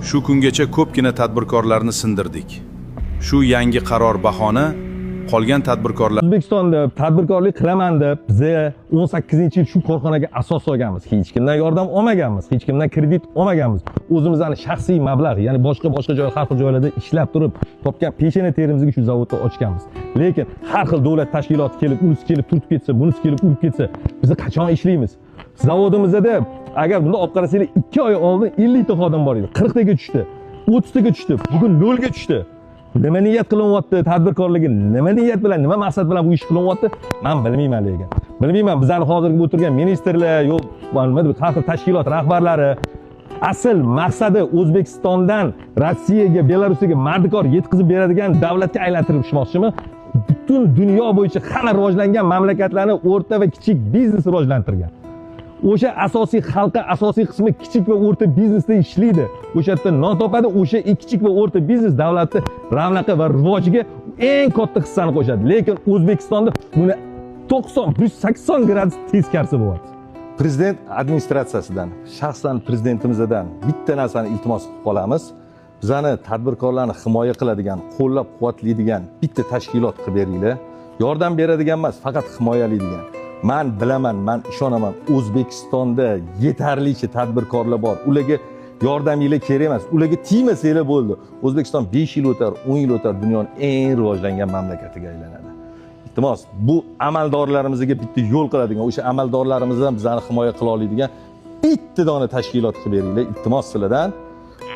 Shu kungacha ko'pgina tadbirkorlarni sindirdik. Shu yangi qaror bahona qolgan tadbirkorlar O'zbekistonda tadbirkorlik qilaman deb biz 18-yil shu korxonaga asos solganmiz. Hech kimdan yordam olmaganmiz, hech kimdan kredit olmaganmiz. O'zimizning shaxsiy mablag', ya'ni boshqa joy, har xil joylarda ishlab turib, topgan peshona terimizga shu zavodni ochganmiz. Lekin har xil davlat tashkiloti kelib, unisi kelib turtib ketsa, bunisi kelib urib ketsa, biz qachon ishlaymiz? Zavodimizda agar bunda olib qarasanglar 2 oy oldin 50 ta xodim bor edi, 40 taga tushdi, 30 taga tushdi, bugun 0 ga tushdi. Nima niyat qilyapti tadbirkorligi, nima niyat bilan, nima maqsad bilan bu ish qilyapti? Men bilmayman lekin. Bilmayman, bizlarning hozirgi o'tirgan ministrlar, yo'q, har xil tashkilot rahbarlari asl maqsadi O'zbekistondan Rossiyaga, Belarusga mardikor yetkazib beradigan davlatga aylantirishmoqchimi? Butun dunyo bo'yicha hamma rivojlangan mamlakatlarni o'rta va kichik biznes rivojlantirgan. O'sha asosiy xalqqa asosiy qismi kichik va o'rta biznesda ishlaydi. O'sha yerda non topadi, o'sha kichik va o'rta biznes davlatni ravnaqi va rivojiga eng katta hissani qo'shadi. Lekin O'zbekistonda buni 90-180 gradus teskarisi bo'lyapti. Prezident administratsiyasidan, shaxsan prezidentimizdan bitta narsani iltimos qilib qolamiz. Bizani tadbirkorlarni himoya qiladigan, qo'llab-quvvatlaydigan bitta tashkilot qilib beringlar. Yordam beradigan emas, faqat himoyalaydigan. Men bilaman, men ishonaman, O'zbekistonda yetarlicha tadbirkorlar bor. Ularga yordaminglar kerak emas. Ularga tiymasanglar bo'ldi. O'zbekiston 5 yil o'tar, 10 yil o'tar dunyoning eng rivojlangan mamlakatiga aylanadi. Iltimos, bu amaldorlarimizga bitta yo'l qiladigan, o'sha amaldorlarimizdan bizlarni himoya qila oladigan bitta dona tashkilot qilib beringlar. Iltimos sizlardan.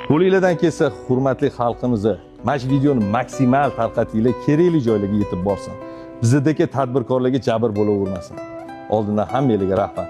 Qo'lingizdan kelsa, hurmatli xalqimizni, mana shu videoni maksimal tarqatinglar, kerakli joylarga yetib borsin. Bizdagi tadbirkorlarga jabr bo'lavermasin. Oldindan hammangizga rahmat.